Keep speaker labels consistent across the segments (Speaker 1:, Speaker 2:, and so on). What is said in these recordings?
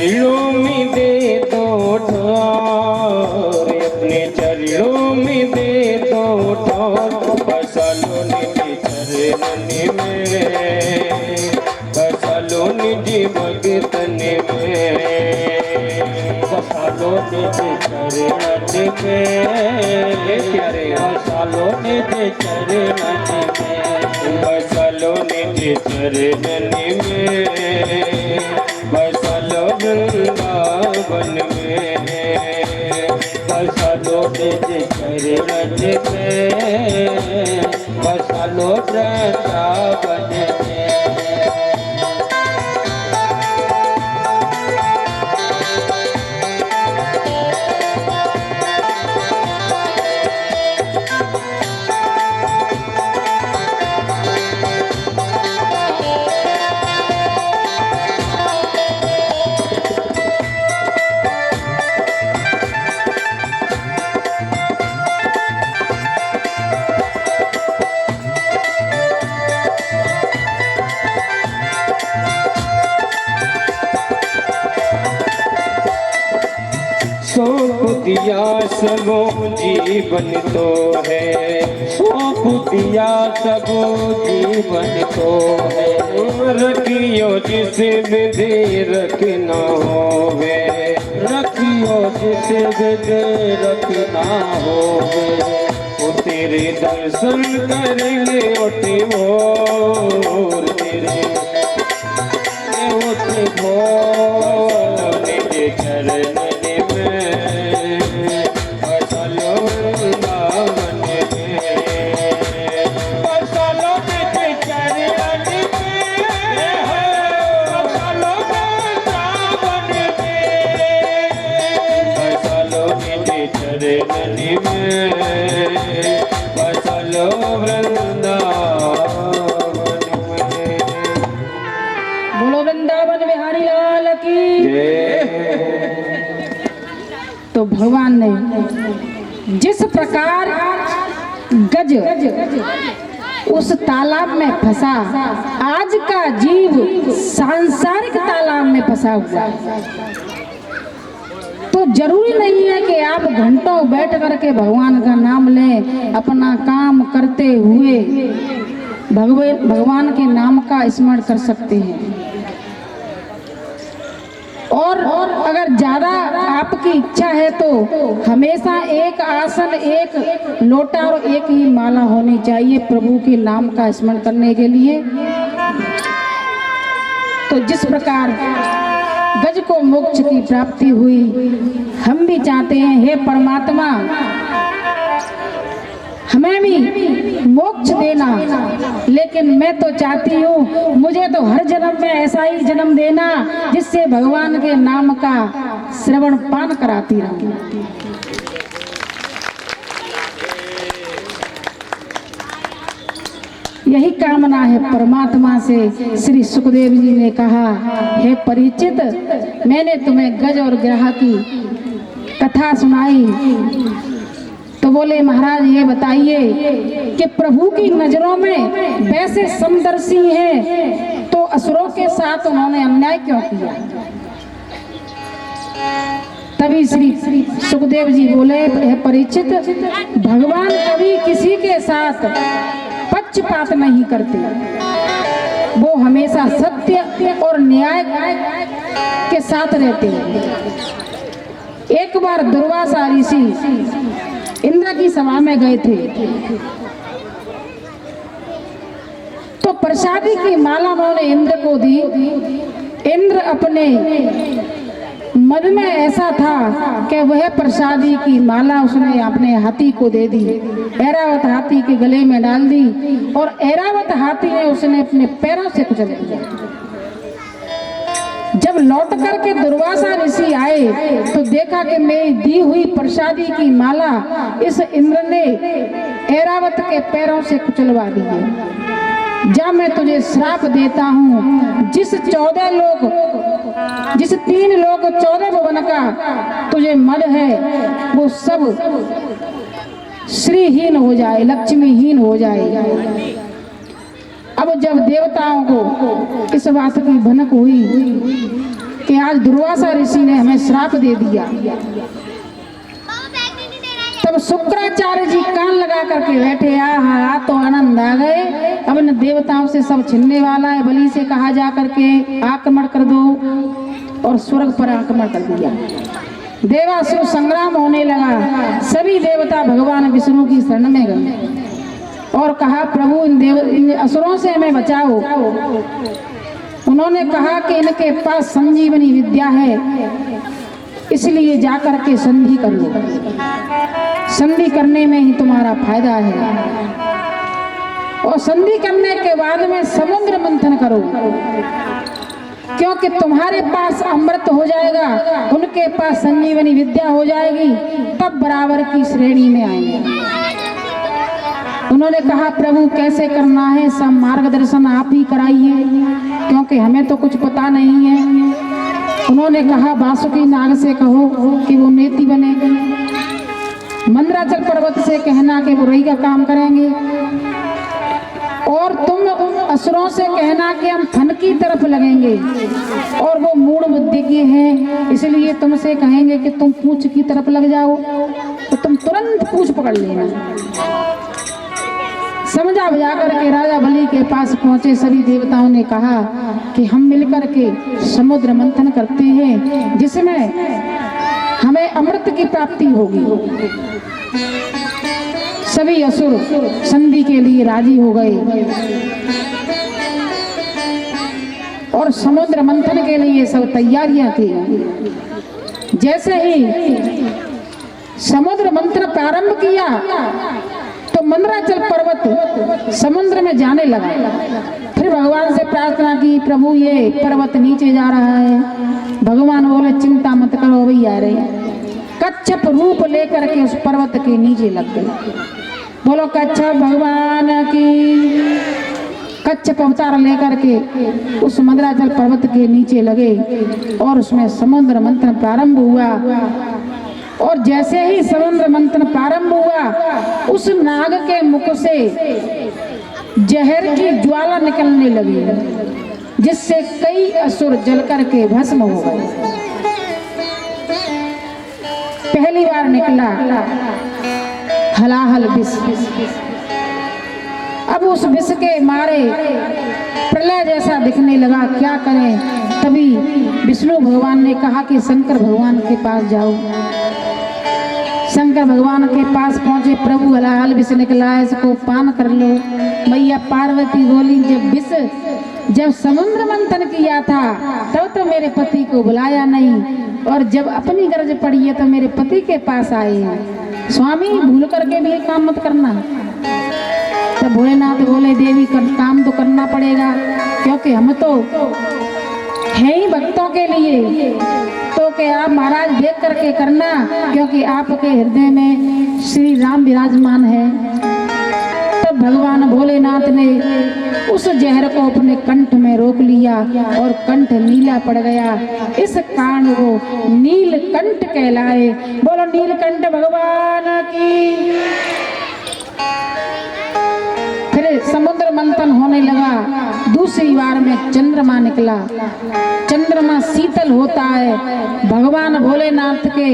Speaker 1: चरणों में दे दो ठोर, अपने चरणों में दे दो ठोर, बसा लो निज चरण में, बसा लो निज भगतन में, बसा लो निज चरण में, प्यारे बसा लो निज चरण में, बसा लो निज चरण में, बसा लो वृंदावन में, बसा लो निज चरण में, बसा लो वृंदावन में। सौंप दिया सबो जीवन तो है, सौंप दिया सबो जीवन तो है, रखियो जिस विधि रखना होवे, रखियो जिस विधि रखना होवे, वो तेरे दर्शन करेंगे ओटी मोर, तेरे ओटी मोर निज चरण
Speaker 2: बोलो वृंदावन बिहारी लाल की। तो भगवान ने जिस प्रकार गज उस तालाब में फंसा, आज का जीव सांसारिक तालाब में फंसा हुआ है। तो जरूरी नहीं है कि आप घंटों बैठ करके भगवान का नाम लें, अपना काम करते हुए भगवान के नाम का स्मरण कर सकते हैं। और अगर ज्यादा आपकी इच्छा है तो हमेशा एक आसन, एक लोटा और एक ही माला होनी चाहिए प्रभु के नाम का स्मरण करने के लिए। तो जिस प्रकार गज को मोक्ष की प्राप्ति हुई, हम भी चाहते हैं हे परमात्मा हमें भी मोक्ष देना, लेकिन मैं तो चाहती हूँ मुझे तो हर जन्म में ऐसा ही जन्म देना जिससे भगवान के नाम का श्रवण पान कराती रहूं। यही कामना है परमात्मा से। श्री सुखदेव जी ने कहा, हे परीक्षित, मैंने तुम्हें गज और ग्रह की कथा सुनाई, तो बोले महाराज ये बताइए कि प्रभु की नजरों में वैसे समदर्शी हैं तो असुरों के साथ उन्होंने अन्याय क्यों किया? तभी श्री सुखदेव जी बोले, हे परीक्षित, भगवान कभी किसी के साथ पक्षपात नहीं करते, वो हमेशा सत्य और न्याय के साथ रहते हैं। एक बार दुर्वासा ऋषि इंद्र की सभा में गए थे, तो प्रसादी की माला उन्होंने इंद्र को दी। इंद्र अपने मन में ऐसा था कि वह प्रसादी की माला उसने अपने हाथी को दे दी, ऐरावत हाथी के गले में डाल दी, और ऐरावत हाथी ने उसने अपने पैरों से कुचल दिया। जब लौट करके दुर्वासा ऋषि आए तो देखा कि मेरी दी हुई प्रसादी की माला इस इंद्र ने ऐरावत के पैरों से कुचलवा दी है। जा, मैं तुझे श्राप देता हूँ, जिस 3 लोग 14 भुवन का तुझे मद है वो सब श्रीहीन हो जाए, लक्ष्मीहीन हो जाए। अब जब देवताओं को इस बात की भनक हुई कि आज दुर्वासा ऋषि ने हमें श्राप दे दिया। तब शुक्राचार्य जी कान लगा करके बैठे, आ तो आनंद आ गए, अब इन देवताओं से सब छिनने वाला है। बलि से कहा जा करके आक्रमण कर दो, और स्वर्ग पर आक्रमण कर दिया। देवासुर संग्राम होने लगा। सभी देवता भगवान विष्णु की शरण में गए और कहा, प्रभु इन असुरों से हमें बचाओ। उन्होंने कहा कि इनके पास संजीवनी विद्या है, इसलिए जाकर के संधि कर लो। संधि करने में ही तुम्हारा फायदा है, और संधि करने के बाद में समुद्र मंथन करो, क्योंकि तुम्हारे पास अमृत हो जाएगा, उनके पास संजीवनी विद्या हो जाएगी, तब बराबर की श्रेणी में आएंगे। उन्होंने कहा, प्रभु कैसे करना है, सब मार्गदर्शन आप ही कराइए, क्योंकि हमें तो कुछ पता नहीं है। उन्होंने कहा, वासुकी नाग से कहो कि वो नेति बने, मंदराचल पर्वत से कहना कि वो रही का काम करेंगे, और तुम असुरों से कहना कि हम फन की तरफ लगेंगे, और वो मूढ़ बुद्धि के हैं, इसलिए तुमसे कहेंगे कि तुम पूंछ की तरफ लग जाओ, तो तुम तुरंत पूंछ पकड़ लेना। समझा बुझा करके राजा बलि के पास पहुंचे। सभी देवताओं ने कहा कि हम मिलकर के समुद्र मंथन करते हैं, जिसमें हमें अमृत की प्राप्ति होगी। सभी असुर संधि के लिए राजी हो गए और समुद्र मंथन के लिए सब तैयारियां की। जैसे ही समुद्र मंथन प्रारंभ किया तो मंदराचल पर्वत समुद्र में जाने लगा। फिर भगवान से प्रार्थना की, प्रभु ये पर्वत नीचे जा रहा है। भगवान बोले, चिंता मत करो, वही आ रहे। कच्छप रूप लेकर के उस पर्वत के नीचे लग गए। बोलो कच्छप भगवान की। कच्छप अवतार लेकर के उस मंदराचल पर्वत के नीचे लगे और उसमें समुद्र मंथन प्रारंभ हुआ। और जैसे ही समुद्र मंथन प्रारंभ हुआ, उस नाग के मुख से जहर की ज्वाला निकलने लगी, जिससे कई असुर जलकर के भस्म हो गए। पहली बार निकला हलाहल विष। अब उस विष के मारे प्रलय जैसा दिखने लगा। क्या करें? तभी विष्णु भगवान ने कहा कि शंकर भगवान के पास जाओ। शंकर भगवान के पास पहुंचे। प्रभु हलाहल विष निकला है, इसको पान कर लो। मैया पार्वती बोली, जब समुद्र मंथन किया था तब तो मेरे पति को बुलाया नहीं, और जब अपनी गरज पड़ी है तो मेरे पति के पास आए हैं। स्वामी भूल करके भी काम मत करना। तो भोलेनाथ बोले, देवी काम तो करना पड़ेगा, क्योंकि हम तो है ही भक्तों के लिए। तो कि आप महाराज देख करके करना, क्योंकि आपके हृदय में श्री राम विराजमान है। तब भगवान भोलेनाथ ने उस जहर को अपने कंठ में रोक लिया और कंठ नीला पड़ गया। इस कारण वो नीलकंठ कहलाए। बोलो नीलकंठ भगवान की। फिर समुद्र मंथन होने लगा। दूसरी बार में चंद्रमा निकला। चंद्रमा शीतल होता है। भगवान भोलेनाथ के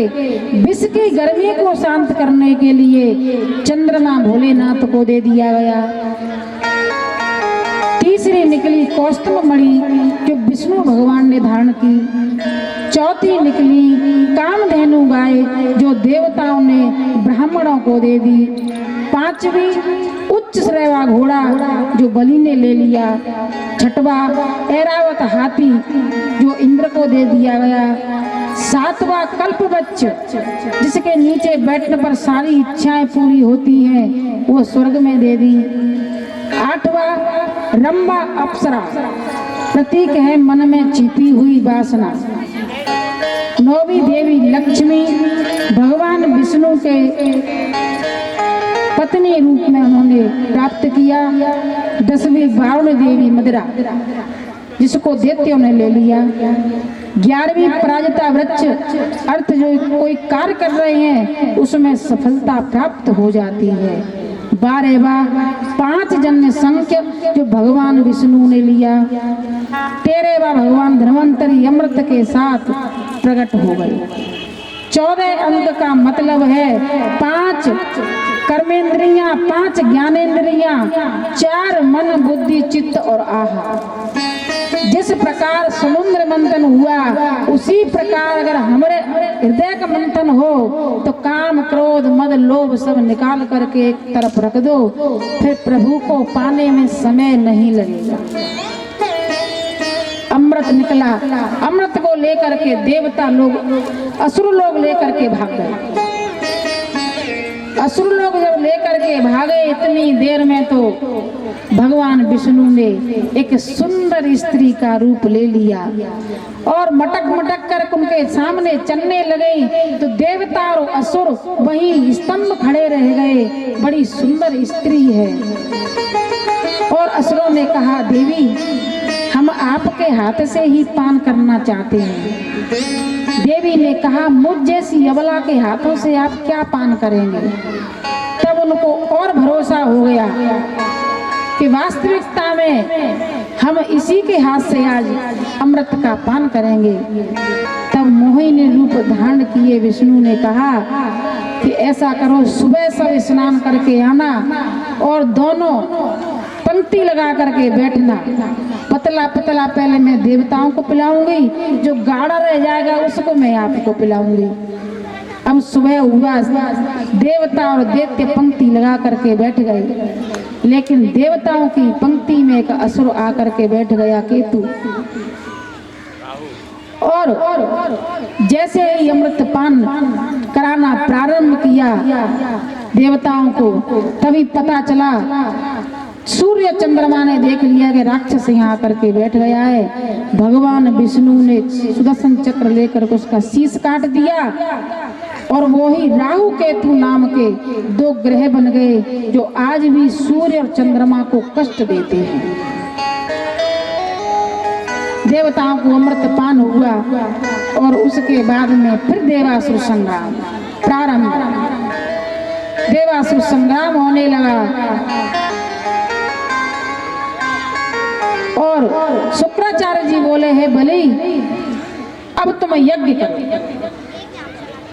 Speaker 2: विष की गर्मी को शांत करने के लिए चंद्रमा भोलेनाथ को दे दिया गया। तीसरी निकली कौस्तुभ मणि, जो विष्णु भगवान ने धारण की। चौथी निकली कामधेनु गाय, जो देवताओं ने ब्राह्मणों को दे दी। पांचवी उच्च श्रेवा घोड़ा, जो बलि ने ले लिया। छठवा ऐरावत हाथी, जो इंद्र को दे दिया गया। सातवां कल्पवृक्ष, जिसके नीचे बैठने पर सारी इच्छाएं पूरी होती हैं, वो स्वर्ग में दे दी। आठवां रंभा अप्सरा, प्रतीक है मन में छिपी हुई वासना। नौवीं देवी लक्ष्मी, भगवान विष्णु के पत्नी रूप में उन्होंने प्राप्त किया। 10वीं वारुण देवी मदिरा, जिसको दैत्यों ने ले लिया। 11वीं पराजिता वृक्ष, अर्थ जो कोई कार्य कर रहे हैं उसमें सफलता प्राप्त हो जाती है। 12वां 5 जन्य संख्य, जो भगवान विष्णु ने लिया। तेरे व भगवान धन्वंतरी अमृत के साथ प्रकट हो गए। 14 अंग का मतलब है 5 कर्मेंद्रियां, 5 ज्ञानेंद्रियां, 4 मन बुद्धि चित्त और आहार। जिस प्रकार समुद्र मंथन हुआ उसी प्रकार अगर हमारे हृदय का मंथन हो तो काम क्रोध मद लोभ सब निकाल करके एक तरफ रख दो, फिर प्रभु को पाने में समय नहीं लगेगा। अमृत निकला, अमृत को लेकर के देवता लोग असुर लोग लेकर के भाग गए। असुर लोग जब लेकर के भागे इतनी देर में तो भगवान विष्णु ने एक सुंदर स्त्री का रूप ले लिया और मटक मटक कर उनके सामने चलने लगे। तो देवता और असुर वहीं स्तंभ खड़े रह गए। बड़ी सुंदर स्त्री है। और असुरों ने कहा, देवी हम आपके हाथ से ही पान करना चाहते हैं। देवी ने कहा, मुझ जैसी अबला के हाथों से आप क्या पान करेंगे। तब उनको और भरोसा हो गया कि वास्तविकता में हम इसी के हाथ से आज अमृत का पान करेंगे। तब मोहिनी रूप धारण किए विष्णु ने कहा कि ऐसा करो, सुबह सब स्नान करके आना और दोनों पंक्ति लगा करके बैठना। पतला पतला पहले मैं देवताओं को पिलाऊंगी, जो गाढ़ा रह जाएगा उसको मैं आपको पिलाऊंगी। अब सुबह हुआ, देवता और दैत्य पंक्ति लगा करके बैठ गए, लेकिन देवताओं की पंक्ति में एक असुर आकर के बैठ गया, केतु। और जैसे ही अमृत पान कराना प्रारंभ किया देवताओं को, तभी पता चला, सूर्य चंद्रमा ने देख लिया कि राक्षस यहाँ आकर के बैठ गया है। भगवान विष्णु ने सुदर्शन चक्र लेकर उसका शीश काट दिया और वो ही राहु केतु नाम के 2 ग्रह बन गए, जो आज भी सूर्य और चंद्रमा को कष्ट देते हैं। देवताओं को अमृत पान हुआ और उसके बाद में फिर देवासुर संग्राम प्रारंभ। देवासुर संग्राम होने लगा और शुक्राचार्य जी बोले, है बलि अब तुम यज्ञ करो।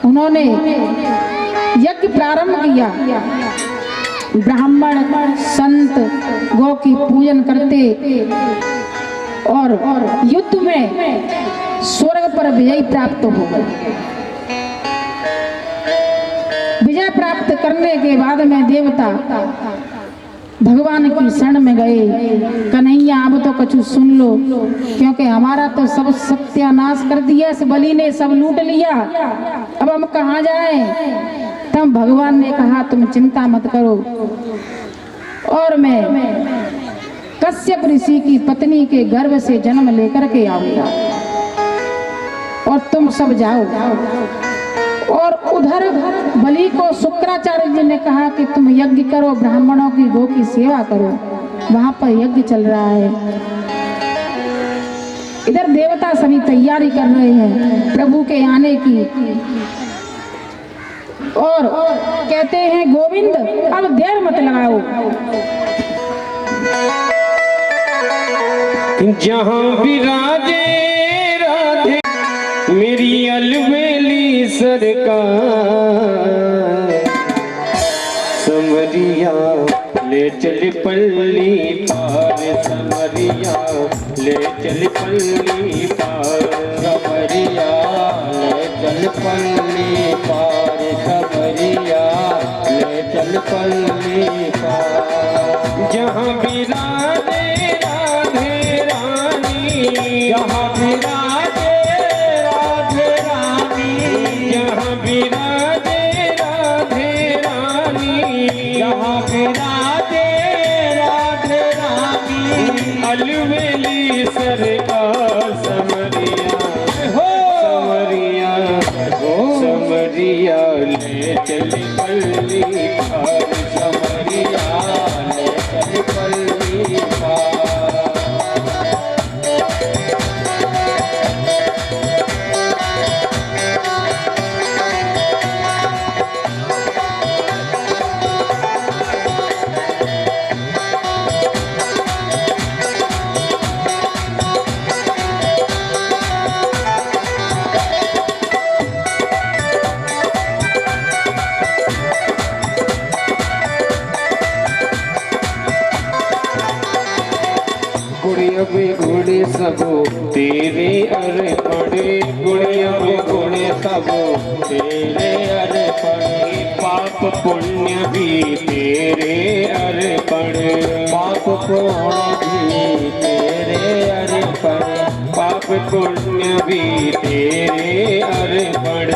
Speaker 2: उन्होंने यज्ञ प्रारंभ किया। ब्राह्मण संत गौ की पूजन करते और युद्ध में स्वर्ग पर विजय प्राप्त हो गई। विजय प्राप्त करने के बाद में देवता भगवान की शरण में गए। कन्हैया अब तो कछु सुन लो, क्योंकि हमारा तो सब सत्यानाश कर दिया, इस बलि ने सब लूट लिया, अब हम कहाँ जाएं। तब भगवान ने कहा, तुम चिंता मत करो और मैं कश्यप ऋषि की पत्नी के गर्भ से जन्म लेकर के आऊंगा और तुम सब जाओ। और उधर बलि को शुक्राचार्य जी ने कहा कि तुम यज्ञ करो, ब्राह्मणों की गौ की सेवा करो। वहां पर यज्ञ चल रहा है। इधर देवता सभी तैयारी कर रहे हैं प्रभु के आने की और कहते हैं, गोविंद अब देर मत लगाओ।
Speaker 1: जहाँ विराजे राधे मेरी अलवेली सरकार, समरिया ले चल पल्ली पार, समरिया ले चल पल्ली पार, समरिया ले चल पल्ली पार, समरिया ले चल पल्ली पार। जहाँ विराजे राधे रानी, जहाँ विराजे राधे रानी, जहाँ विराजे राधे रानी, जहाँ विराजे राधे रानी, अलवेली सरकार समरिया हो, समरिया हो, समरिया ले चल पल्ली पार, समरिया ले चल पल्ली पार। में गुण सबो तेरे अर्पण, गुड़िया में गुण सबो तेरे अर्पण, पाप पुण्य भी तेरे अर्पण, पाप पुण्य भी तेरे अर्पण, पाप पुण्य भी तेरे अर्पण,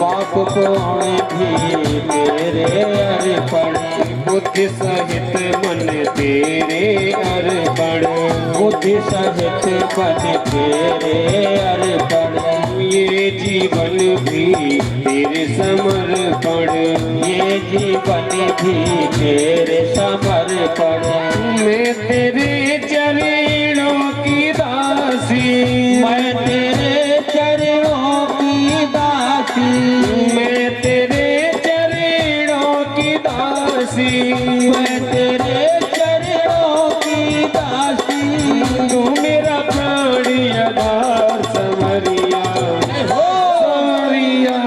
Speaker 1: पाप पुण्य भी तेरे अर्पण, बुद्धि सहित मन तेरे अर्पण, बुद्धि सहित मन तेरे अर्पण, ये जीवन भी तेरे समर्पण, ये जीवन भी तेरे समर्पण, मैं तेरे चरणों की दासी, मैं तेरे चरणों की दासी, मैं तेरे चरणों की दासी, मैं तेरे चरणों की दासी, तू मेरा प्राण आधार समरिया, समरिया,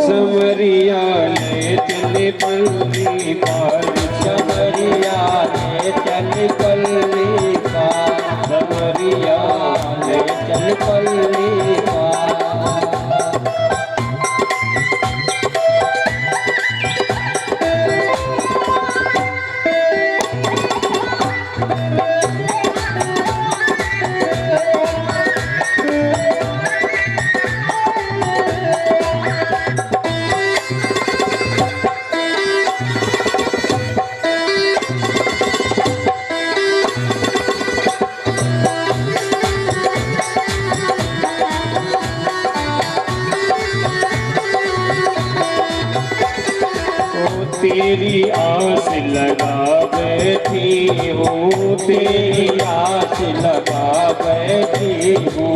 Speaker 1: समरिया ले चले पल्ली पार, समरिया ले चल पल्ली पार, समरिया ले चल पल्ली पार। तेरी आस लगा बैठी हूँ, तेरी आस लगा बैठी हूँ,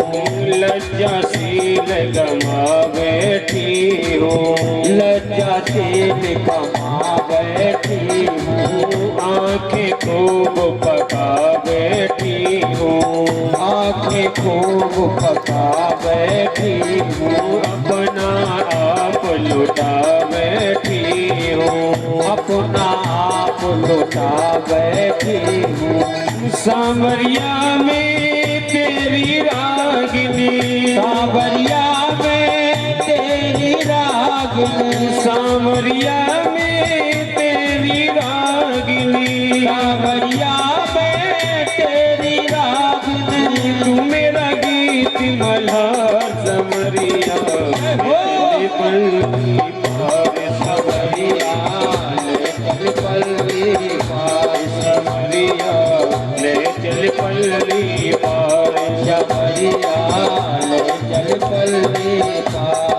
Speaker 1: लज्जाशील गमा बैठी हूँ, लज्जाशील गमा बैठी हूँ, आँखें खूब पका बैठी हूँ, आँखें खूब पका बैठी हूँ, अपना आप लुटा बैठी हूँ, अपना आप लुटा बैठी हूँ, सांवरिया में तेरी रागिनी, सांवरिया में तेरी रागिनी, सांवरिया में तेरी रागिनी, सांवरिया में तेरी रागिनी, तू मेरा गीत मल्हार समरिया, पल्ली पार समरिया ले चल पल्ली पार, समरिया ले चल पल्ली पार, समरिया ले चल पल्ली पार।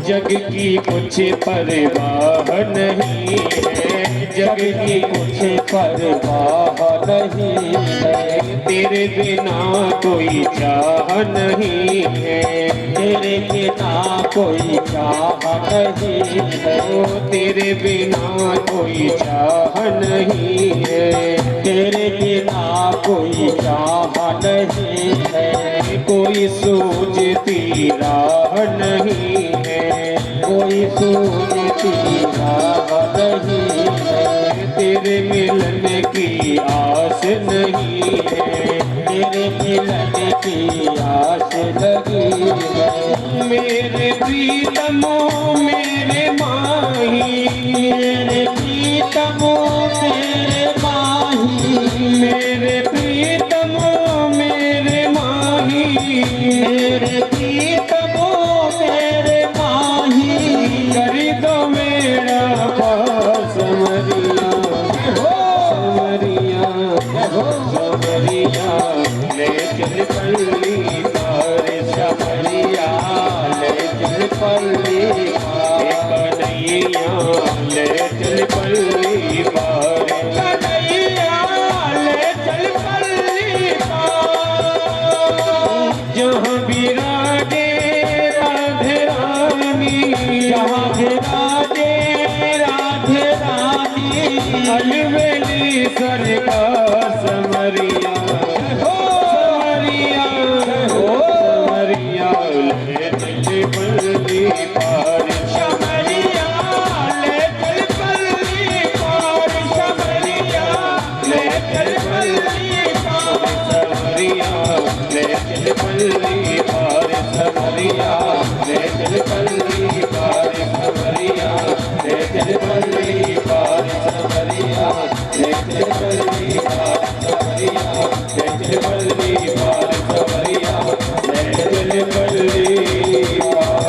Speaker 1: जग की कुछ परवाह नहीं है, जग की कुछ परवाह नहीं है, तेरे बिना कोई चाह नहीं है, तेरे बिना कोई चाह नहीं है, तेरे बिना कोई चाह नहीं है, तेरे बिना कोई चाह नहीं है, कोई सोचती राह नहीं है, कोई सोचती राह नहीं है, तेरे मिलन की आस नहीं है, तेरे मिलन की आस लगी है, मेरे प्रीतमो मेरे माही, मेरे प्रीतमो मेरे माही, मेरे प्रीतमो मेरे माही, मेरे प्रीतमो मेरे माही, कर दो मेरा पास समरिया, समरिया, समरिया ले चल पल्ली पार, समरिया ले चल पल्ली पार, कन्हैया ले चल पल्ली पार, कन्हैया ले चल बल्ली पार सवरिया नैन दिल बल्ली पार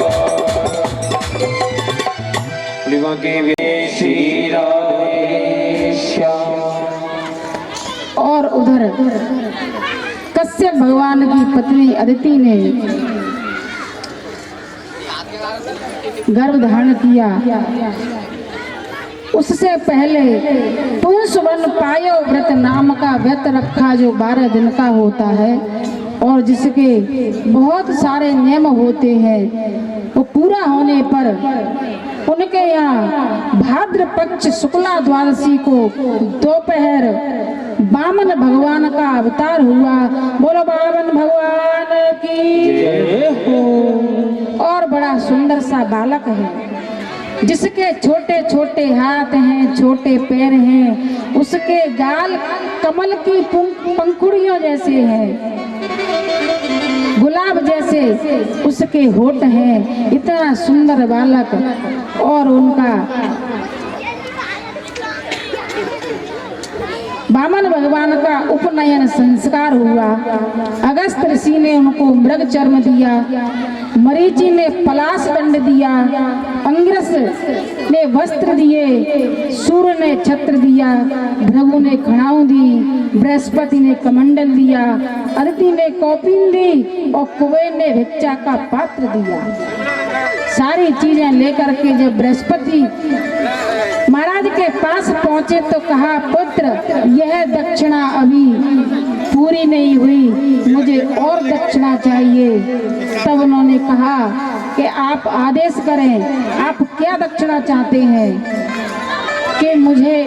Speaker 1: के श्री राधे श्याम।
Speaker 2: और उधर कश्यप भगवान की पत्नी अदिति ने गर्भ धारण किया। उससे पहले पुंसवन पायो व्रत नाम का व्रत रखा, जो 12 दिन का होता है और जिसके बहुत सारे नियम होते हैं। वो पूरा होने पर उनके यहाँ भाद्र पक्ष शुक्ला द्वादशी को दोपहर वामन भगवान का अवतार हुआ। बोलो वामन भगवान की जय हो। और बड़ा सुंदर सा बालक है, जिसके छोटे छोटे हाथ हैं, छोटे पैर हैं, उसके गाल कमल की पंखुड़ियों जैसे हैं, गुलाब जैसे उसके होठ हैं। इतना सुंदर बालक। और उनका वामन भगवान का उपनयन संस्कार हुआ। अगस्त ऋषि ने उनको मृग चर्म दिया, मरीचि ने पलाश दंड दिया, अंगिरस ने वस्त्र दिए, सूर्य ने छत्र दिया, भृगु ने खड़ाऊ दी, बृहस्पति ने कमंडल दिया, अदिति ने कौपीन दी और कुबेर ने भिक्षा का पात्र दिया। सारी चीजें लेकर के जब बृहस्पति महाराज के पास पहुंचे तो कहा, पुत्र यह दक्षिणा अभी पूरी नहीं हुई, मुझे और दक्षिणा चाहिए। तब उन्होंने कहा कि आप आदेश करें, आप क्या दक्षिणा चाहते हैं? कि मुझे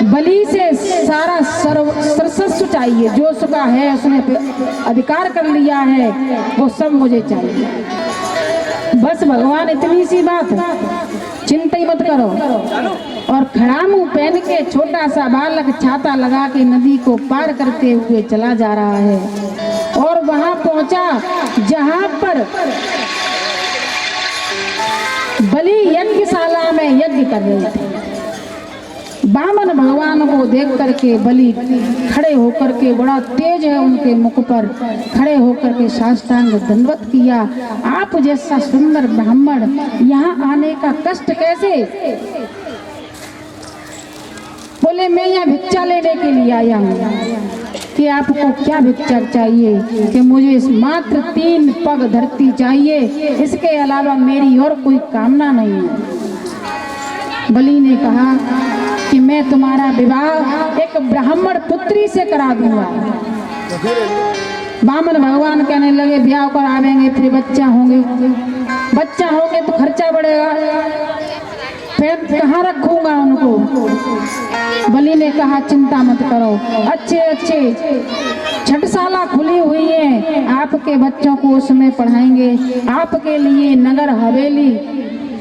Speaker 2: बलि से सारा सर्वस्व चाहिए, जो उसका है उसने अधिकार कर लिया है, वो सब मुझे चाहिए। बस भगवान इतनी सी बात, चिंता ही मत करो। और खड़ामू पहन के छोटा सा बालक छाता लगा के नदी को पार करते हुए चला जा रहा है। और वहां पहुंचा जहां पर बलि यज्ञशाला में यज्ञ कर रहे थे। वामन भगवान को देख करके बलि खड़े होकर के, बड़ा तेज है उनके मुख पर, खड़े होकर के साष्टांग दंडवत किया। आप जैसा सुंदर ब्राह्मण यहाँ आने का कष्ट कैसे? बोले मैं यहाँ भिक्षा लेने के लिए आया हूँ। कि आपको क्या भिक्षा चाहिए? कि मुझे मात्र 3 पग धरती चाहिए, इसके अलावा मेरी और कोई कामना नहीं है। बलि ने कहा कि मैं तुम्हारा विवाह एक ब्राह्मण पुत्री से करा दूंगा। वामन भगवान कहने लगे, ब्याह करावेंगे फिर बच्चा होंगे तो खर्चा बढ़ेगा, फिर कहाँ रखूंगा उनको? बलि ने कहा चिंता मत करो, अच्छे छठशाला खुली हुई है, आपके बच्चों को उसमें पढ़ाएंगे। आपके लिए नगर हवेली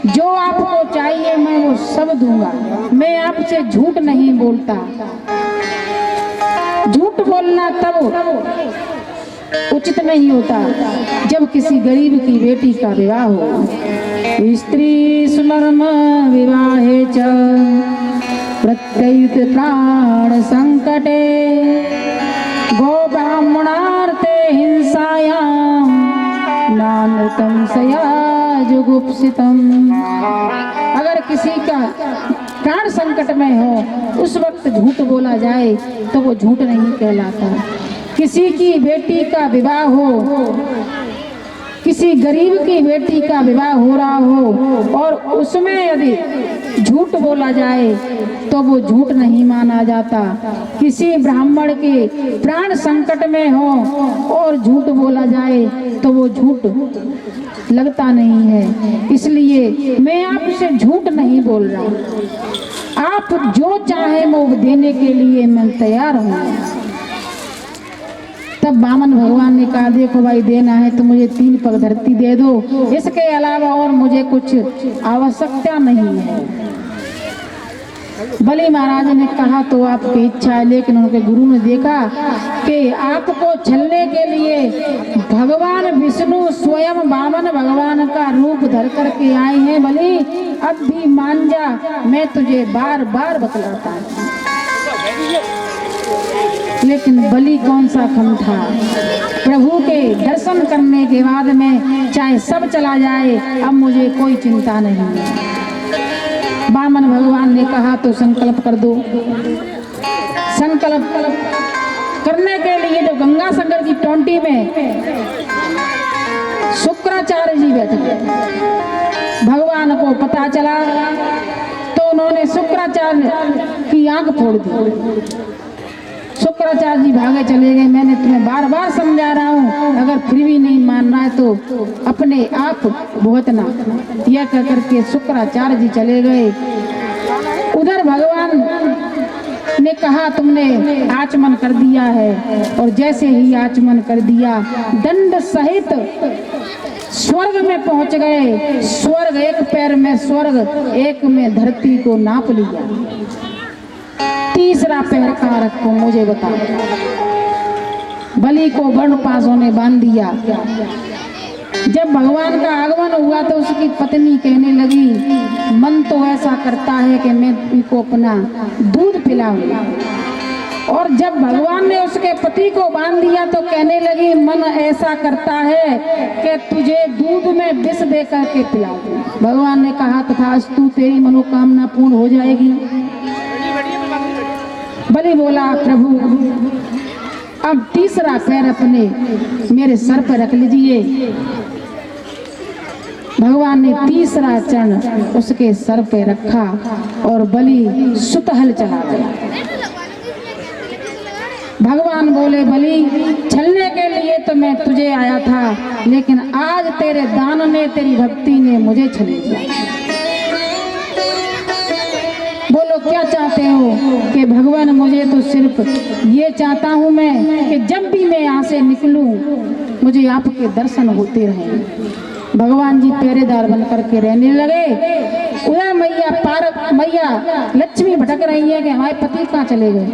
Speaker 2: जो आपको चाहिए मैं वो सब दूंगा। मैं आपसे झूठ नहीं बोलता। झूठ बोलना तब उचित नहीं होता जब किसी गरीब की बेटी का विवाह हो। स्त्री सुनर्म विवाहे च प्रत्ययुत प्राण संकटे गो ब्राह्मणार्थे हिंसायां नानृतम सया जुगुप्सितम। अगर किसी का प्राण संकट में हो उस वक्त झूठ बोला जाए तो वो झूठ नहीं कहलाता। किसी की बेटी का विवाह हो, किसी गरीब की बेटी का विवाह हो रहा हो और उसमें यदि झूठ बोला जाए तो वो झूठ नहीं माना जाता। किसी ब्राह्मण के प्राण संकट में हो और झूठ बोला जाए तो वो झूठ लगता नहीं है। इसलिए मैं आपसे झूठ नहीं बोल रहा। आप जो चाहे वो देने के लिए मैं तैयार हूँ। तब वामन भगवान ने कहा, देखो भाई देना है तो मुझे 3 पग धरती दे दो, इसके अलावा और मुझे कुछ आवश्यकता नहीं है। बलि महाराज ने कहा तो आपकी इच्छा है, लेकिन उनके गुरु ने देखा कि आपको छलने के लिए भगवान विष्णु स्वयं वामन भगवान का रूप धर करके आए हैं। बलि अब भी मान जा, मैं तुझे बार बार बतलाता हूँ। लेकिन बलि कौन सा कम था। प्रभु के दर्शन करने के बाद में चाहे सब चला जाए, अब मुझे कोई चिंता नहीं है। वामन भगवान ने कहा तो संकल्प कर दो। संकल्प करने के लिए जो गंगा सागर की टोंटी में शुक्राचार्य जी बैठ गए। भगवान को पता चला तो उन्होंने शुक्राचार्य की आंख फोड़ दी। शुक्राचार्य जी भागे चले गए। मैंने तुम्हें बार बार समझा रहा हूँ, अगर फिर भी नहीं मान रहा है तो अपने आप भुगतना। यह कह करके शुक्राचार्य जी चले गए। उधर भगवान ने कहा तुमने आचमन कर दिया है, और जैसे ही आचमन कर दिया दंड सहित स्वर्ग में पहुंच गए। स्वर्ग, एक पैर में स्वर्ग, एक में धरती को नाप लिया। तीसरा पैर कहाँ रखो मुझे बताओ। बलि को वर्ण पासों ने बांध दिया। जब भगवान का आगमन हुआ तो उसकी पत्नी कहने लगी, मन तो ऐसा करता है कि मैं इनको अपना दूध पिलाऊं। और जब भगवान ने उसके पति को बांध दिया तो कहने लगी, मन ऐसा करता है कि तुझे दूध में विष दे करके पिलाऊं। भगवान ने कहा, तथास्तु, तेरी मनोकामना पूर्ण हो जाएगी। बलि बोला, प्रभु अब तीसरा पैर अपने मेरे सर पर रख लीजिए। भगवान ने तीसरा चरण उसके सर पे रखा और बलि सुतहल चला गया। भगवान बोले, बलि छलने के लिए तो मैं तुझे आया था, लेकिन आज तेरे दान ने, तेरी भक्ति ने मुझे छल दिया। बोलो क्या चाहते हो? कि भगवान मुझे तो सिर्फ ये चाहता हूँ मैं कि जब भी मैं यहाँ से निकलूं मुझे आपके दर्शन होते रहें। भगवान जी पहरेदार बन करके रहने लगे। उधर मैया लक्ष्मी भटक रही है कि हमारे पति कहाँ चले गए।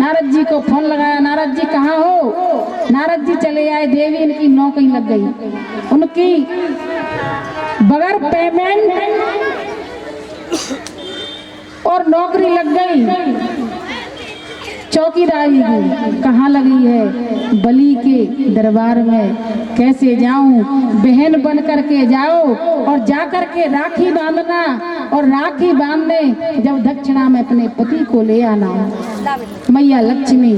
Speaker 2: नारद जी को फोन लगाया, नारद जी कहाँ हो? नारद जी चले आए, देवी इनकी नौकरी लग गई। उनकी बगैर पेमेंट और नौकरी लग गई। चौकीदारी की कहाँ लगी है? बलि के दरबार में। कैसे जाऊं? बहन बन करके जाओ और जा करके राखी बांधना, और राखी बांधने जब दक्षिणा में अपने पति को ले आना। मैया लक्ष्मी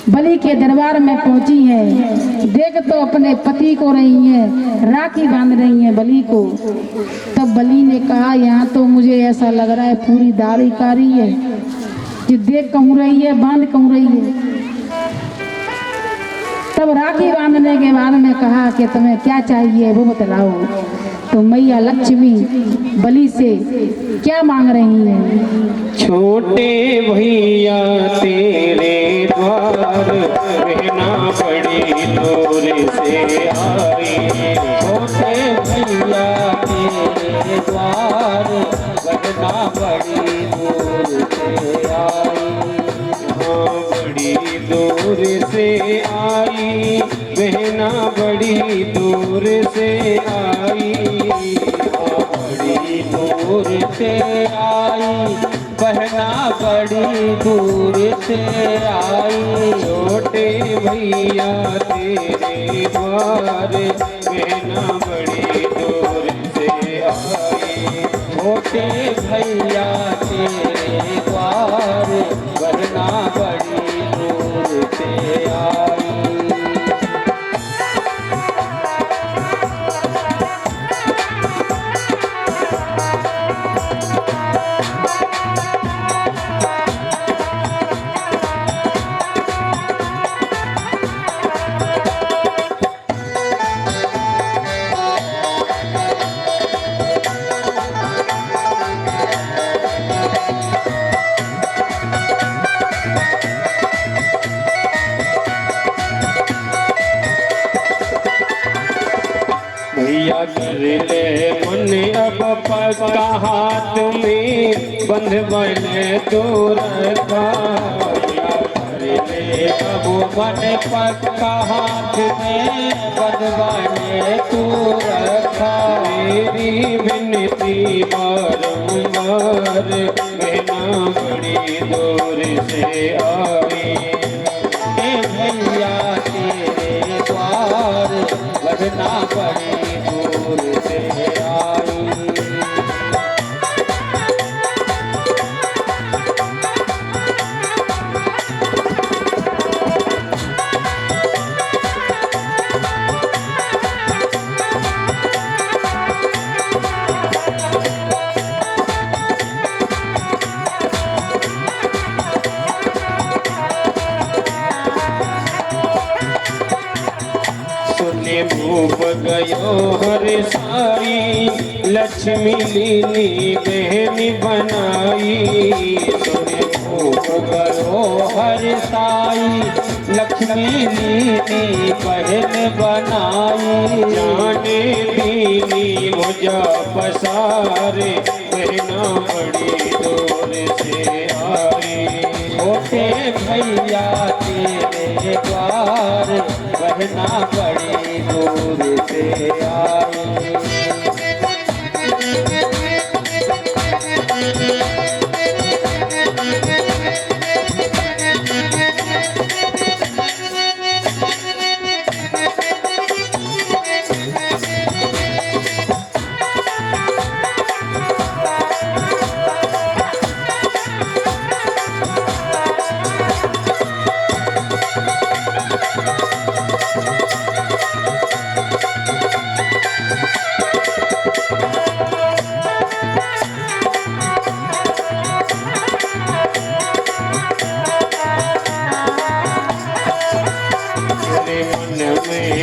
Speaker 2: बलि के दरबार में पहुंची है। देख तो अपने पति को रही है, राखी बांध रही है बलि को। तब बलि ने कहा, यहाँ तो मुझे ऐसा लग रहा है पूरी दाढ़ी कारी है, कि देख कहूँ रही है, बांध कहूँ रही है। तब राखी बांधने के बाद में कहा कि तुम्हें क्या चाहिए वो बतलाओ। तो मैया लक्ष्मी बलि से क्या मांग रही हैं?
Speaker 1: छोटे भैया तेरे द्वार रहना बड़ी दूर से आई। छोटे भैया तेरे द्वार रहना बड़ी दूर से आई। हाँ बड़ी दूर से आई, बहना बड़ी दूर से आई। बड़ी दूर से आई, बहना बड़ी दूर से आई। छोटे भैया तेरे द्वार, बहना बड़ी दूर से आई। छोटे भैया तेरे द्वार, बहना बड़ी दूर से आई। भैया कर ले मन अब पक्का, हाथ में बंधवाने तो रखा। भैया कर ले अब मन पक्का, हाथ में बंधवाने तो रखा। मेरी विनती बारंबार, बहना बड़ी दूर से आई। बहना बड़ी दूर से आई। भूप गयो हर साई, लक्ष्मी लीनी बहनी बनाई। सुने भूप गयो हर साई, लक्ष्मी लीनी बहन बनाई। जाने दीनी मुझा पसारे, बहना बड़ी दूर से आई। छोटे भैया तेरे द्वार, बहना बड़ी दूर से आई।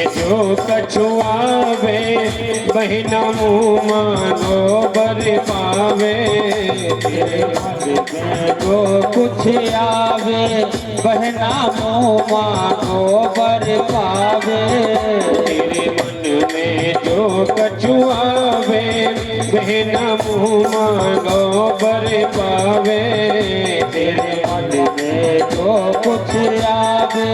Speaker 1: जो कछुआवे, बहना मुँह मानो बर पावे। तेरे मन में जो कुछ आवे, बहना मुँह मानो बर पावे। तेरे मन में जो कछुआवे, बहना मुँह मानो बर पावे। तेरे मन में जो कुछ आवे,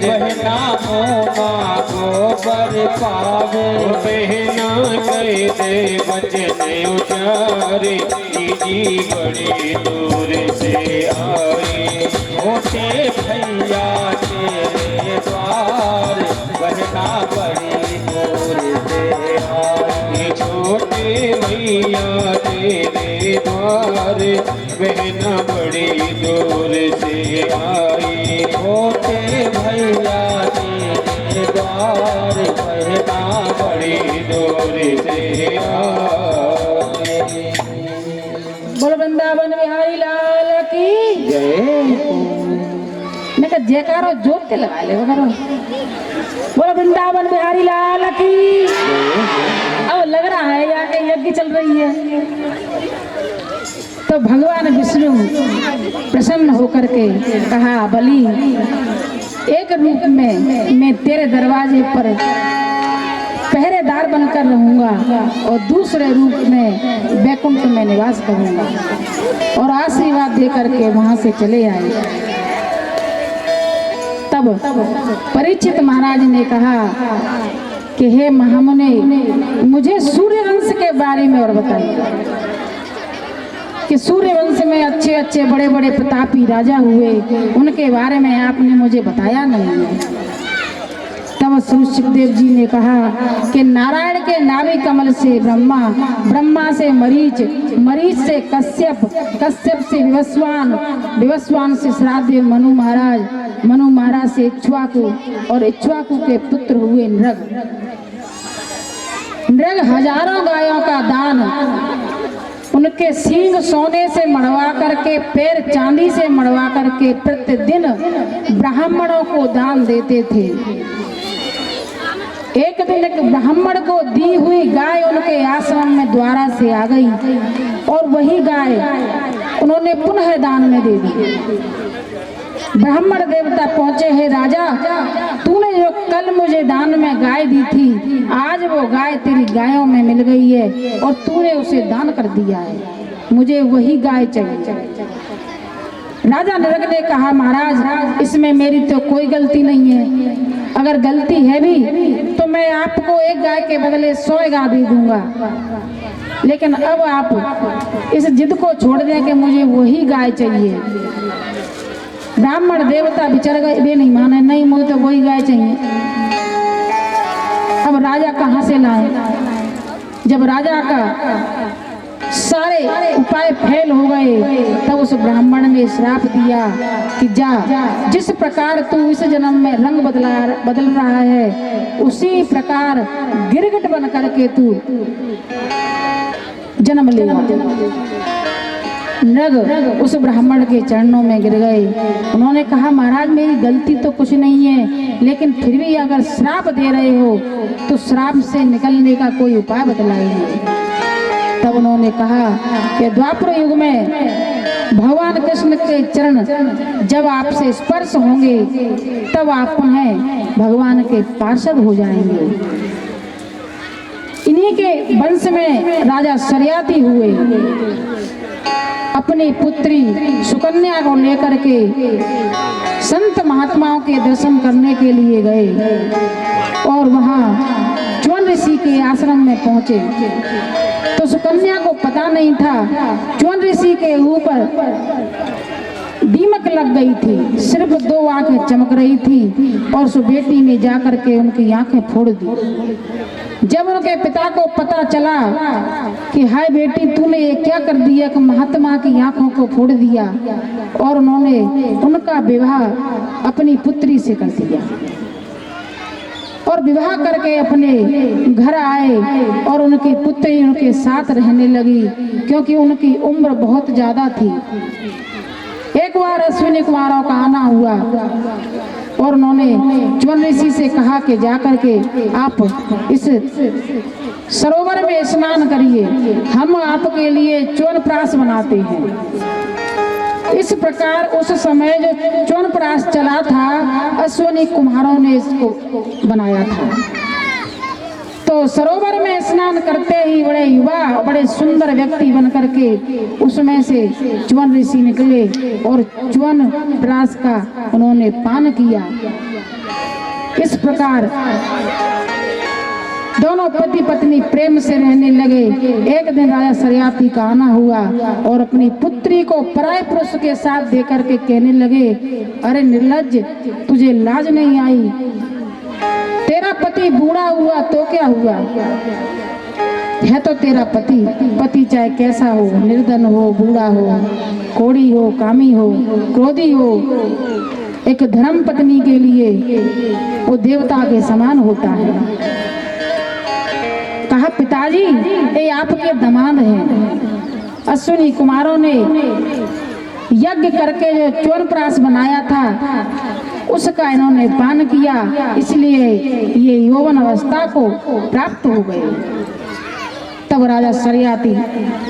Speaker 1: बहना मुँह मानो बर पावे। बहना कह दे वचन उचारे, जी बड़ी दूर से आई। छोटे भैया तेरे द्वार, बहना बड़ी दूर से आई। छोटे भैया तेरे द्वार, बहना बड़ी दूर से आई। छोटे भैया तेरे द्वार, बहना बड़ी दूर से आई।
Speaker 2: बोल वृंदावन बिहारी लाल की
Speaker 1: जय।
Speaker 2: मैं कहा जयकारो जोत के लगा ले करो। बोल वृंदावन बिहारी लाल की। अब लग रहा है यहाँ के यज्ञ चल रही है। तो भगवान विष्णु प्रसन्न होकर के कहा बलि, एक रूप में मैं तेरे दरवाजे पर पहरेदार बनकर रहूंगा और दूसरे रूप में वैकुंठ में निवास करूंगा। और आशीर्वाद देकर के वहां से चले आए। तब परीक्षित महाराज ने कहा कि हे महामुने, मुझे सूर्य वंश के बारे में और बताइए कि सूर्य वंश में अच्छे अच्छे बड़े बड़े प्रतापी राजा हुए, उनके बारे में आपने मुझे बताया नहीं है। तब श्री सुखदेव जी ने कहा कि नारायण के नाभि कमल से ब्रह्मा, ब्रह्मा से मरीच, मरीच से कश्यप, कश्यप से विवस्वान, विवस्वान से श्राद्ध मनु महाराज, मनु महाराज से इक्ष्वाकु और इक्ष्वाकु के पुत्र हुए नृग। नृग हजारों गायों का दान, उनके सींग सोने से मढ़वा करके, पैर चांदी से मढ़वा करके प्रतिदिन ब्राह्मणों को दान देते थे। एक दिन एक ब्राह्मण को दी हुई गाय उनके आश्रम में द्वारा से आ गई और वही गाय उन्होंने पुनः दान में दे दी। ब्राह्मण देवता पहुंचे, है राजा, तूने जो कल मुझे दान में गाय दी थी, आज वो गाय तेरी गायों में मिल गई है और तूने उसे दान कर दिया है, मुझे वही गाय चाहिए। राजा नरक ने कहा, महाराज इसमें मेरी तो कोई गलती नहीं है, अगर गलती है भी तो मैं आपको एक गाय के बदले 100 गाय दे दूंगा, लेकिन अब आप इस जिद को छोड़ दें कि मुझे वही गाय चाहिए। ब्राह्मण देवता विचार गए, वे नहीं माने, नहीं मुझे तो वही गाय चाहिए। अब राजा कहाँ से लाए? जब राजा का सारे उपाय फेल हो गए तब उस ब्राह्मण ने श्राप दिया कि जा, जिस प्रकार तू इस जन्म में रंग बदल रहा है उसी प्रकार गिरगिट बन करके तू जन्म लेगा। नग उस ब्राह्मण के चरणों में गिर गए। उन्होंने कहा, महाराज मेरी गलती तो कुछ नहीं है, लेकिन फिर भी अगर श्राप दे रहे हो तो श्राप से निकलने का कोई उपाय बतलाइए। तब उन्होंने कहा कि द्वापर युग में भगवान कृष्ण के चरण जब आपसे स्पर्श होंगे तब आप पुनः भगवान के पार्षद हो जाएंगे। इन्हीं के वंश में राजा शर्याती हुए। अपनी पुत्री सुकन्या को लेकर के संत महात्माओं के दर्शन करने के लिए गए और वहां च्वन ऋषि के आश्रम में पहुंचे तो सुकन्या को पता नहीं था च्वन ऋषि के ऊपर दीमक लग गई थी, सिर्फ 2 आंखें चमक रही थी और उस बेटी ने जाकर के उनकी आंखें फोड़ दी। जब उनके पिता को पता चला कि हाय बेटी तूने ये क्या कर दिया कि महात्मा की आंखों को फोड़ दिया, और उन्होंने उनका विवाह अपनी पुत्री से कर दिया और विवाह करके अपने घर आए और उनकी पुत्री उनके साथ रहने लगी क्योंकि उनकी उम्र बहुत ज्यादा थी। एक बार अश्विनी कुमारों का आना हुआ और उन्होंने च्वन ऋषि से कहा कि जाकर के आप इस सरोवर में स्नान करिए, हम आपके लिए च्वनप्राश बनाते हैं। इस प्रकार उस समय जो च्वनप्राश चला था अश्विनी कुमारों ने इसको बनाया था। तो सरोवर में स्नान करते ही बड़े युवा बड़े सुंदर व्यक्ति बन करके उसमें से च्वन ऋषि निकले और च्वन प्राश का उन्होंने पान किया। इस प्रकार दोनों पति पत्नी प्रेम से रहने लगे। एक दिन राजा शर्याती का आना हुआ और अपनी पुत्री को पराये पुरुष के साथ देकर के कहने लगे, अरे निर्लज्ज, तुझे लाज नहीं आई? तेरा पति बूढ़ा हुआ तो क्या हुआ, है तो तेरा पति चाहे कैसा हो, निर्धन हो, बूढ़ा हो, कोढ़ी हो, कामी हो, क्रोधी हो, एक धर्म पत्नी के लिए वो देवता के समान होता है। कहा, पिताजी ये आपके दामाद हैं। अश्विनी कुमारों ने यज्ञ करके जो च्वनप्राश बनाया था उसका इन्होंने पान किया, इसलिए ये यौवन अवस्था को प्राप्त हो गए। तब राजा शर्याती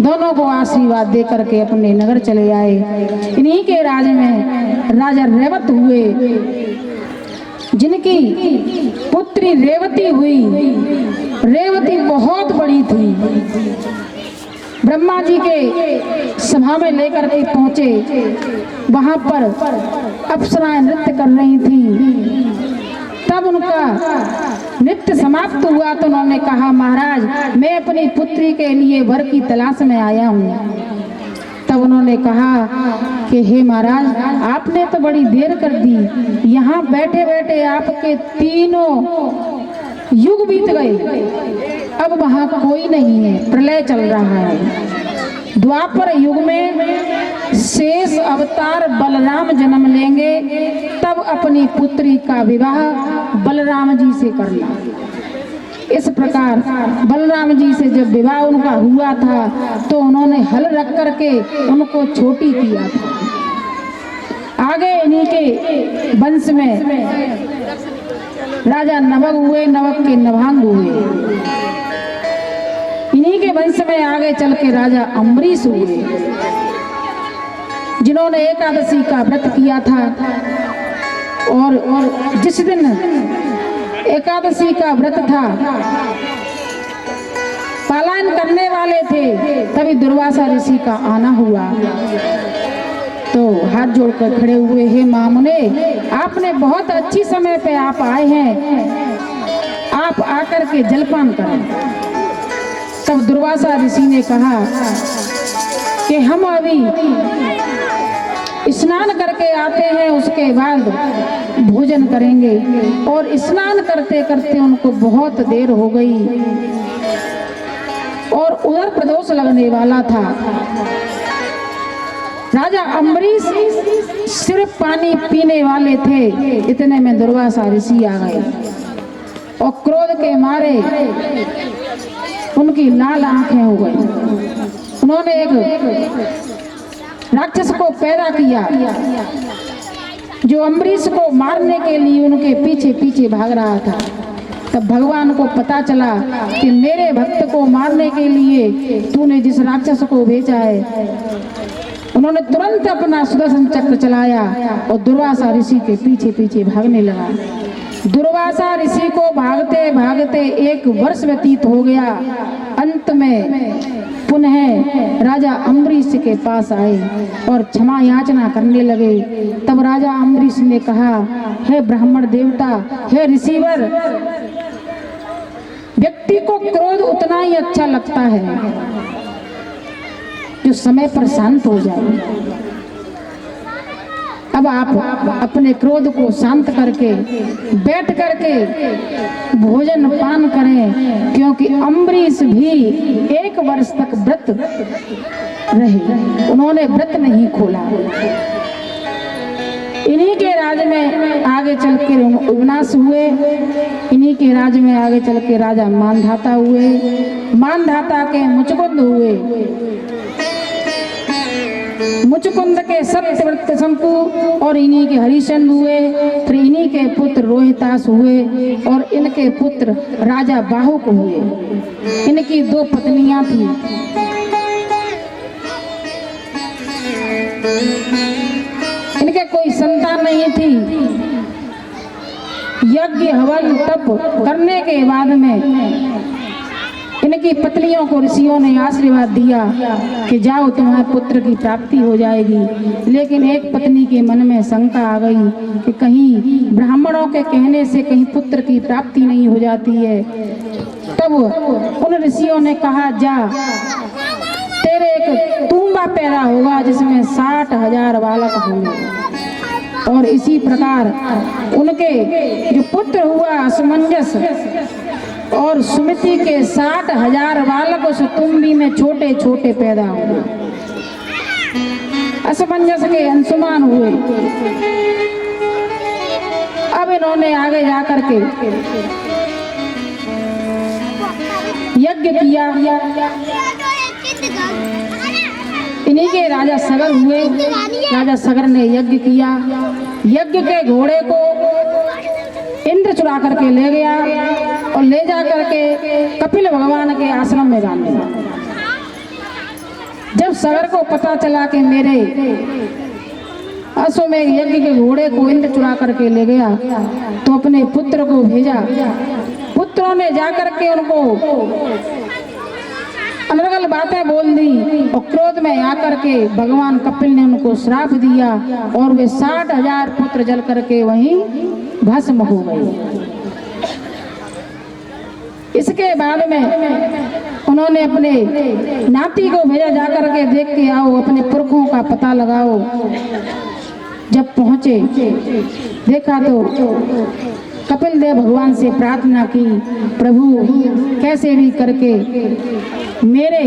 Speaker 2: दोनों को आशीर्वाद दे करके अपने नगर चले आए। इन्हीं के राज में राजा रेवत हुए, जिनकी पुत्री रेवती हुई। रेवती बहुत बड़ी थी। ब्रह्मा जी के सभा में लेकर के पहुंचे, वहां पर अप्सराएं नृत्य कर रही थी। तब उनका नृत्य समाप्त हुआ तो उन्होंने कहा, महाराज मैं अपनी पुत्री के लिए वर की तलाश में आया हूँ। तब उन्होंने कहा कि हे महाराज, आपने तो बड़ी देर कर दी, यहाँ बैठे बैठे आपके 3 युग बीत गए, अब वहाँ कोई नहीं है, प्रलय चल रहा है। द्वापर युग में शेष अवतार बलराम जन्म लेंगे, तब अपनी पुत्री का विवाह बलराम जी से करना। इस प्रकार बलराम जी से जब विवाह उनका हुआ था तो उन्होंने हल रख करके उनको छोटी किया था। आगे इन्हीं के वंश में राजा नवग हुए, नवग के नभांग हुए। इन्हीं के वंश में आगे चल के राजा अम्बरीश हुए, जिन्होंने एकादशी का व्रत किया था। और जिस दिन एकादशी का व्रत था, पलायन करने वाले थे, तभी दुर्वासा ऋषि का आना हुआ। तो हाथ जोड़कर खड़े हुए, हे मामुने, आपने बहुत अच्छी समय पे आप आए हैं, आप आकर के जलपान करें। तब दुर्वासा ऋषि ने कहा कि हम अभी स्नान करके आते हैं, उसके बाद भोजन करेंगे। और स्नान करते करते उनको बहुत देर हो गई और उधर प्रदोष लगने वाला था। राजा अम्बरीश सिर्फ पानी पीने वाले थे, इतने में दुर्वासा ऋषि आ गए और क्रोध के मारे उनकी लाल आंखें हो गई। उन्होंने एक राक्षस को पैदा किया जो अम्बरीश को मारने के लिए उनके पीछे पीछे भाग रहा था। तब भगवान को पता चला कि मेरे भक्त को मारने के लिए तूने जिस राक्षस को भेजा है, उन्होंने तुरंत अपना सुदर्शन चक्र चलाया और दुर्वासा ऋषि के पीछे पीछे भागने लगा। दुर्वासा ऋषि को भागते भागते 1 वर्ष व्यतीत हो गया। अंत में पुनः राजा अम्बरीश के पास आए और क्षमा याचना करने लगे। तब राजा अम्बरीश ने कहा, हे ब्राह्मण देवता, हे ऋषिवर, व्यक्ति को क्रोध उतना ही अच्छा लगता है जो समय पर शांत हो जाए। अब आप अपने क्रोध को शांत करके बैठ करके भोजन पान करें, क्योंकि अम्बरीश भी 1 वर्ष तक व्रत रहे, उन्होंने व्रत नहीं खोला। इन्हीं के राज में आगे चल के विनाश हुए। इन्हीं के राज में आगे चल के राजा मानधाता हुए, मानधाता के मुचकुंद हुए, मुचकुंद के सत्यव्रत शंकु और इन्हीं के हरिश्चंद्र हुए। फिर इन्हीं के पुत्र रोहितास हुए और इनके पुत्र राजा बाहुक हुए। इनकी 2 पत्नियां थी। इनके कोई संतान नहीं थी। यज्ञ हवन तप करने के बाद में इनकी पत्नियों को ऋषियों ने आशीर्वाद दिया कि जाओ, तुम्हारे पुत्र की प्राप्ति हो जाएगी। लेकिन एक पत्नी के मन में शंका आ गई कि कहीं ब्राह्मणों के कहने से कहीं पुत्र की प्राप्ति नहीं हो जाती है। तब उन ऋषियों ने कहा, जा, तेरे एक तूंबा पैदा होगा जिसमें 60,000 बालक होंगे। और इसी प्रकार उनके जो पुत्र हुआ असमंजस और सुमिति के 60,000 बालक उस तुम्बी में छोटे छोटे पैदा हुए। असमंजस के अंशुमान हुए। अब इन्होंने आगे जाकर के यज्ञ किया। इन्हीं के राजा सगर हुए। राजा सगर ने यज्ञ किया। यज्ञ के घोड़े को इंद्र चुरा करके ले गया और ले जा करके कपिल भगवान के आश्रम में बांध दिया। जब सगर को पता चला कि मेरे अश्वमेघ यज्ञ के घोड़े को इंद्र चुरा करके ले गया, तो अपने पुत्र को भेजा। पुत्रों ने जाकर के उनको अनर्गल बातें बोल दी और क्रोध में आकर के भगवान कपिल ने उनको श्राप दिया और वे 60,000 पुत्र जल करके वहीं भस्म हो गए। इसके बाद में उन्होंने अपने नाती को भेजा, जाकर के देख के आओ, अपने पुरखों का पता लगाओ। जब पहुंचे देखा तो कपिल देव भगवान से प्रार्थना की, प्रभु कैसे भी करके मेरे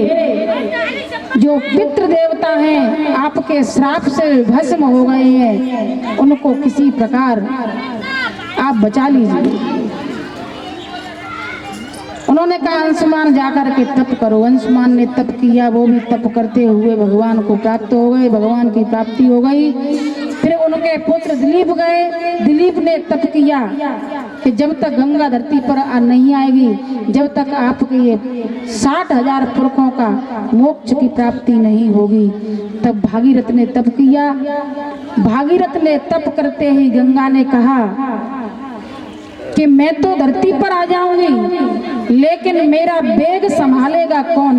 Speaker 2: जो पितृ देवता हैं आपके श्राप से भस्म हो गए हैं, उनको किसी प्रकार आप बचा लीजिए। उन्होंने कहा, अंशुमान जाकर के तप करो। अंशुमान ने तप किया। वो भी तप करते हुए भगवान को प्राप्त हो गए, भगवान की प्राप्ति हो गई। फिर उनके पुत्र दिलीप गए। दिलीप ने तप किया कि जब तक गंगा धरती पर नहीं आएगी, जब तक आपके ये 60,000 पुरखों का मोक्ष की प्राप्ति नहीं होगी। तब भागीरथ ने तप किया। भागीरथ ने तप करते ही गंगा ने कहा कि मैं तो धरती पर आ जाऊंगी, लेकिन मेरा वेग संभालेगा कौन?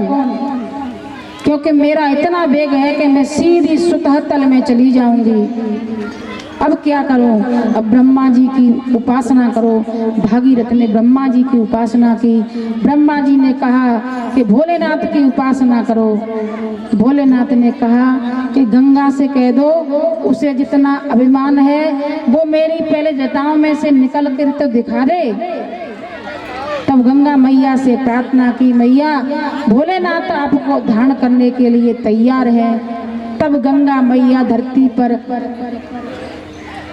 Speaker 2: क्योंकि मेरा इतना वेग है कि मैं सीधी सुतह तल में चली जाऊंगी। अब क्या करूं? अब ब्रह्मा जी की उपासना करो। भागीरथ ने ब्रह्मा जी की उपासना की। ब्रह्मा जी ने कहा कि भोलेनाथ की उपासना करो। भोलेनाथ ने कहा कि गंगा से कह दो, उसे जितना अभिमान है वो मेरी पहले जटाओं में से निकल कर तो दिखा दे। तब गंगा मैया से प्रार्थना की, मैया भोलेनाथ आपको धारण करने के लिए तैयार है। तब गंगा मैया धरती पर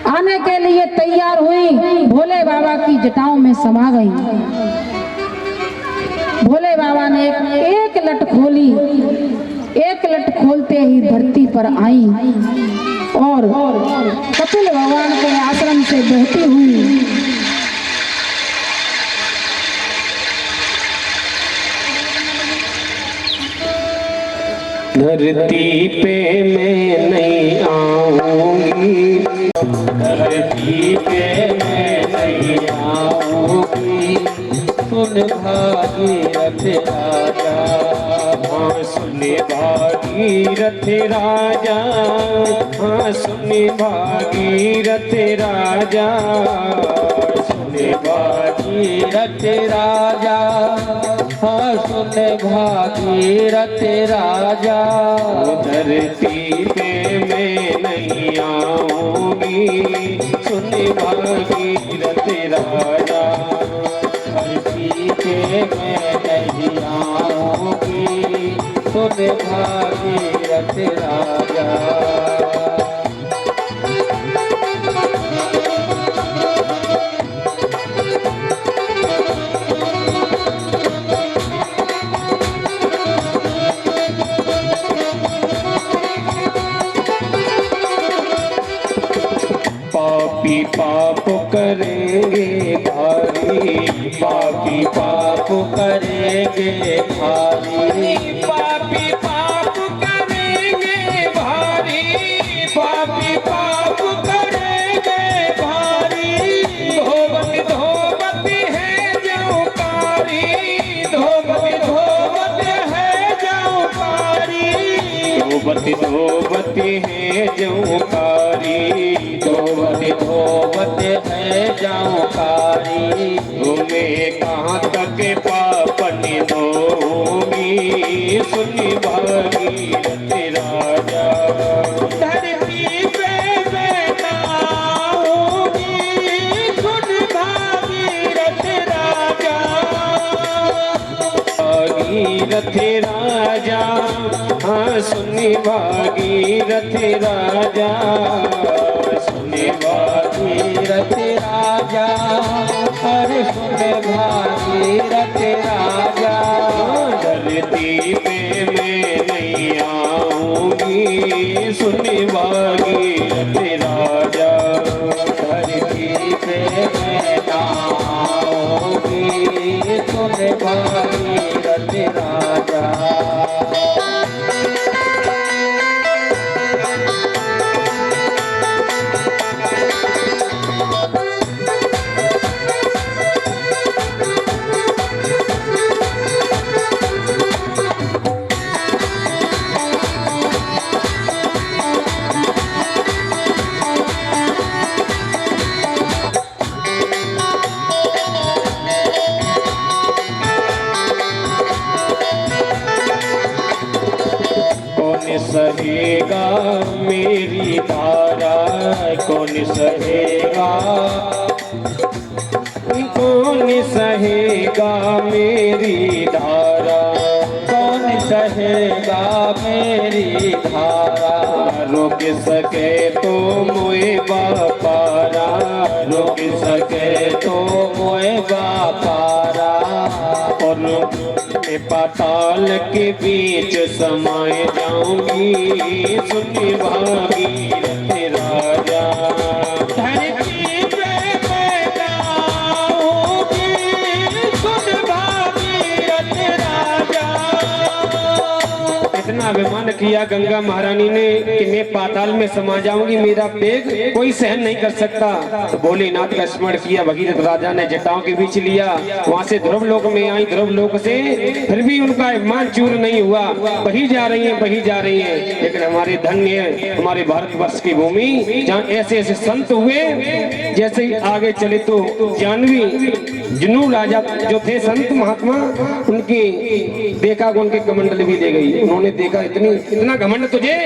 Speaker 2: आने के लिए तैयार हुई, भोले बाबा की जटाओं में समा गई। भोले बाबा ने एक लट खोली, एक लट खोलते ही धरती पर आई और कपिल भगवान के आश्रम से बहती हुई
Speaker 1: धरती पे मैं नहीं आऊंगी, धरती पे मैं नहीं आऊंगी, सुन भागीरथ राजा, हाँ सुन भागीरथ राजा, हाँ सुन भागीरथ राजा, सुन भागीरथ राजा, हाँ सुन भागीरथ राजा। धरती पे मैं नहीं आऊंगी, सुन भागीरथ राजा, धरती पे मैं नहीं आऊंगी, सुन भागीरथ राजा। पापी पाप करेंगे भारी, पापी पाप करेंगे भारी, पापी पाप करेंगे भारी, पापी पाप करेंगे भारी। धोबत धोबत है जौकारी, धोबत धोबत है जौकारी, धोबत धोबत है जौकारी, धोबत धोबत है जौकारी। तुम्हें कहाँ तक पापन धोगी, सुन भागीरथ राजा। धरती पे मैं आऊंगी, सुन भागीरथ राजा, भागीरथ राजा, हाँ सुन भागीरथ राजा, सुन भागीरथ राजा, अरे सुन भागीरथ राजा। धरती पे मैं नहीं आऊंगी, सुन भागीरथ राजा, धरती पे मैं ना आऊंगी, सुन भागीरथ राजा। सहेगा मेरी धारा, कौन सहेगा, कौन सहेगा मेरी धारा, कौन सहेगा मेरी धारा। रोक सके तो मोए बापारा, रोक सके तो मोए बापारा। और पाताल के बीच समाए जाऊंगी, सुन भागीरथ राजा। धरती पे मैं आऊंगी, सुन भागीरथ राजा। इतना अभिमान किया गंगा महारानी ने कि मैं पाताल में समा जाऊंगी, मेरा वेग कोई सहन नहीं कर सकता। तो भोलेनाथ का स्मरण किया, भगीरथ राजा ने जटाओं के बीच लिया, वहां से ध्रुव लोक में आई, ध्रुव लोक से फिर भी उनका ईमान चूर नहीं हुआ, बही जा रही है, बही जा रही है। लेकिन हमारे धन्य हमारे भारतवर्ष की भूमि जहाँ ऐसे ऐसे संत हुए, जैसे ही आगे चले तो जानवी जनू राजा जो थे संत महात्मा, उनकी देखा उनके कमंडल भी ले गई। उन्होंने देखा इतना घमंड तुझे,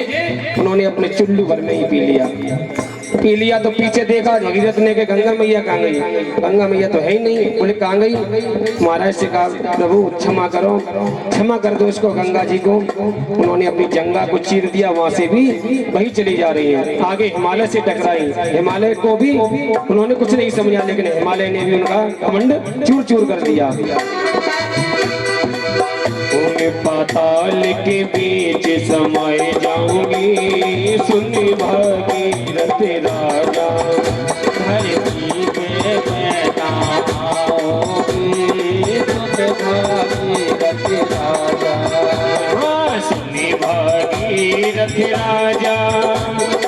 Speaker 1: उन्होंने अपने चुल्लू भर में ही पी लिया। तो पीछे देखा भगीरथ ने कि गंगा मैया कहाँ गई, गंगा मैया तो है ही नहीं। बोले कहाँ गई? महाराज से कहा प्रभु क्षमा करो, क्षमा कर दो इसको, गंगा जी को। उन्होंने अपनी जंगा को चीर दिया, वहां से भी वही चली जा रही है। आगे हिमालय से टकराई, हिमालय को भी उन्होंने कुछ नहीं समझा, लेकिन हिमालय ने भी उनका घमंड चूर चूर कर दिया। पाताल के बीच समाए जाऊंगी, सुन भागीरथ राजा, धरती पे पैदा आओगी, सुन भागीरथ राजा। हाँ सुन भागीरथ राजा,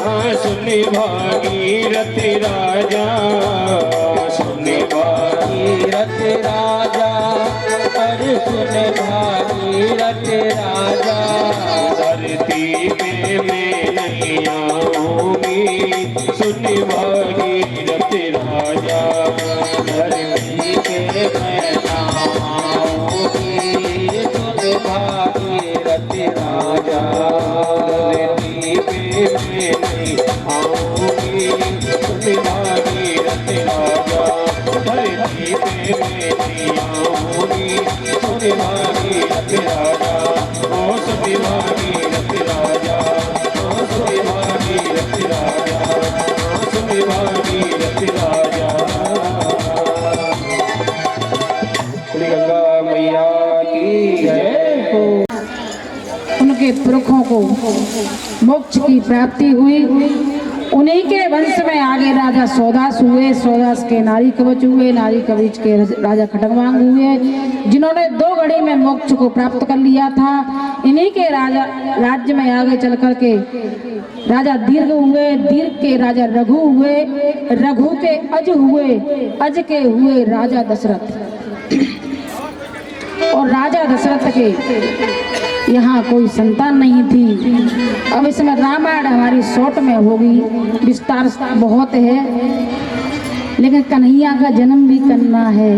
Speaker 1: हाँ सुन भागीरथ राजा, सुन भागीरथ राजा, अरे सुन भागीरथ राजा। धरती पे मैं नहीं आऊंगी, सुन भागीरथ राजा, धरती पे मैं ना आऊंगी, सुन भागीरथ राजा। धरती पे मैं नहीं आऊंगी, सुन भागीरथ राजा, धरती पे मैं नहीं आऊंगी, सुन भागीरथ राजा, ओ सुन भागीरथ राजा, ओ सुन भागीरथ राजा, ओ सुन भागीरथ राजा। श्री गंगा मैया की जय हो।
Speaker 2: उनके पुरखों को मोक्ष की प्राप्ति हुई। उन्हीं के वंश में आगे राजा सौदास हुए, सौदास के नारी कवच हुए, नारी कवच के राजा खटकवांग हुए, जिन्होंने 2 घड़ी में मोक्ष को प्राप्त कर लिया था। इन्हीं के राजा राज्य में आगे चल कर के राजा दीर्घ हुए, दीर्घ के राजा रघु हुए, रघु के अज हुए, अज के हुए राजा दशरथ। और राजा दशरथ के यहाँ कोई संतान नहीं थी। अब इसमें रामायण हमारी शॉर्ट में होगी, विस्तार बहुत है, लेकिन कन्हैया का जन्म भी करना है।